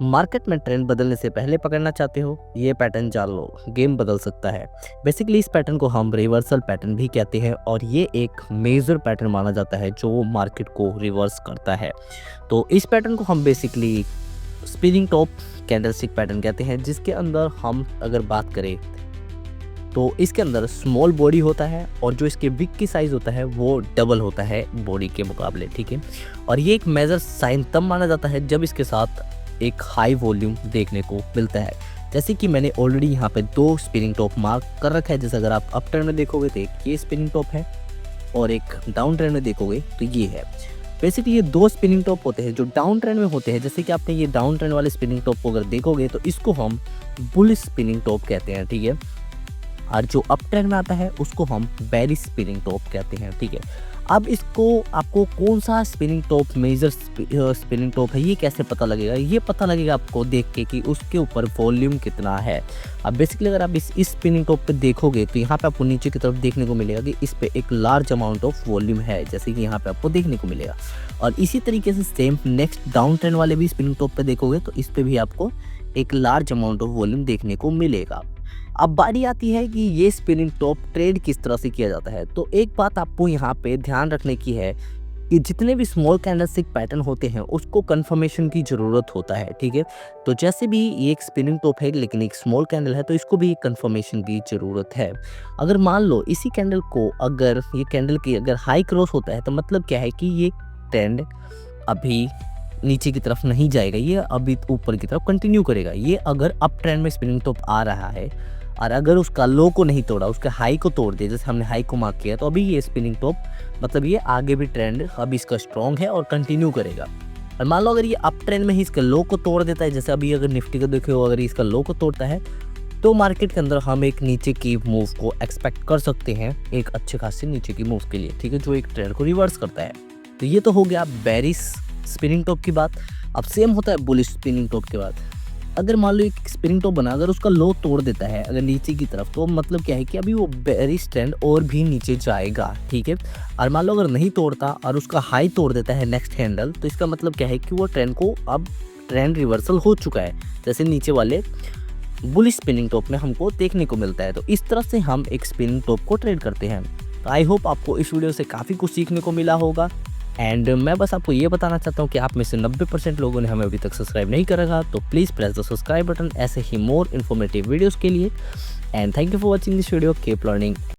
Market में trend बदलने से पहले पकड़ना चाहते हो? ये पैटर्न जान लो, गेम बदल सकता है। बेसिकली इस पैटर्न को हम रिवर्सल पैटर्न भी कहते हैं और ये एक मेजर पैटर्न माना जाता है जो मार्केट को रिवर्स करता है। तो इस पैटर्न को हम basically spinning top candlestick pattern कहते हैं, जिसके अंदर हम अगर बात करें तो इसके अंदर स्मॉल बॉडी होता है और जो इसके विक की साइज़ होता है वो डबल होता है बॉडी के मुकाबले, ठीक है। और ये एक मेजर साइन तब माना जाता है जब इसके साथ एक हाई वॉल्यूम देखने को मिलता है। जैसे कि मैंने ऑलरेडी यहाँ पे दो स्पिनिंग टॉप मार्क कर रखा है। जैसे अगर आप अप ट्रेंड में देखोगे तो एक ये स्पिनिंग टॉप है और एक डाउन ट्रेंड में देखोगे तो ये है। बेसिकली ये दो स्पिनिंग टॉप होते हैं जो डाउन ट्रेंड में होते हैं। जैसे कि आपने ये डाउन ट्रेंड वाले स्पिनिंग टॉप को अगर देखोगे तो इसको हम बुलिश स्पिनिंग टॉप कहते हैं, ठीक है। और जो अप ट्रेंड में आता है उसको हम बेरिश स्पिनिंग टॉप कहते हैं, ठीक है। अब इसको आपको कौन सा spinning top major spinning top है ये कैसे पता लगेगा? ये पता लगेगा आपको देख के कि उसके ऊपर वॉल्यूम कितना है। अब बेसिकली अगर आप इस स्पिनिंग टॉप पे देखोगे तो यहाँ पे आपको नीचे की तरफ देखने को मिलेगा कि इस पे एक लार्ज अमाउंट ऑफ वॉल्यूम है, जैसे कि यहाँ पे आपको देखने को मिलेगा। और इसी तरीके से सेम नेक्स्ट डाउन ट्रेंड वाले भी स्पिनिंग टॉप पे देखोगे तो इस पे भी आपको एक लार्ज अमाउंट ऑफ वॉल्यूम देखने को मिलेगा। अब बारी आती है कि ये स्पिनिंग टॉप ट्रेड किस तरह से किया जाता है। तो एक बात आपको यहाँ पे ध्यान रखने की है कि जितने भी स्मॉल कैंडलस्टिक पैटर्न होते हैं उसको कंफर्मेशन की ज़रूरत होता है, ठीक है। तो जैसे भी ये एक स्पिनिंग टॉप है लेकिन एक स्मॉल कैंडल है तो इसको भी कंफर्मेशन की ज़रूरत है। अगर मान लो इसी कैंडल को अगर ये कैंडल की अगर हाई क्रॉस होता है तो मतलब क्या है कि ये ट्रेंड अभी नीचे की तरफ नहीं जाएगा, ये अभी ऊपर की तरफ कंटिन्यू करेगा। ये अगर अप ट्रेंड में स्पिनिंग टॉप आ रहा है और अगर उसका लो को नहीं तोड़ा, उसका हाई को तोड़ दिया, जैसे हमने हाई को मार्क किया, तो अभी ये स्पिनिंग टॉप मतलब ये आगे भी ट्रेंड अभी इसका स्ट्रॉन्ग है और कंटिन्यू करेगा। और मान लो अगर ये अप ट्रेंड में ही इसका लो को तोड़ देता है, जैसे अभी अगर निफ्टी को देखो अगर इसका लो को तोड़ता है तो मार्केट के अंदर हम एक नीचे की मूव को एक्सपेक्ट कर सकते हैं, एक अच्छे खासे नीचे की मूव के लिए, ठीक है, जो एक ट्रेंड को रिवर्स करता है। तो ये तो हो गया बेरिश स्पिनिंग टॉप की बात। अब सेम होता है बुलिश स्पिनिंग टॉप के बाद। अगर मान लो एक स्पिनिंग टॉप बना अगर उसका लो तोड़ देता है अगर नीचे की तरफ, तो मतलब क्या है कि अभी वो बेरिश ट्रेंड और भी नीचे जाएगा, ठीक है। और मान लो अगर नहीं तोड़ता और उसका हाई तोड़ देता है नेक्स्ट हैंडल, तो इसका मतलब क्या है कि वो ट्रेंड को अब ट्रेंड रिवर्सल हो चुका है, जैसे नीचे वाले बुलिश स्पिनिंग टॉप में हमको देखने को मिलता है। तो इस तरह से हम एक स्पिनिंग टॉप को ट्रेड करते हैं। तो आई होप आपको इस वीडियो से काफ़ी कुछ सीखने को मिला होगा। एंड मैं बस आपको ये बताना चाहता हूँ कि आप में से 90% लोगों ने हमें अभी तक सब्सक्राइब नहीं करा था, तो please press the subscribe button ऐसे ही मोर इन्फॉर्मेटिव वीडियोस के लिए। And thank you for watching this video. Keep learning.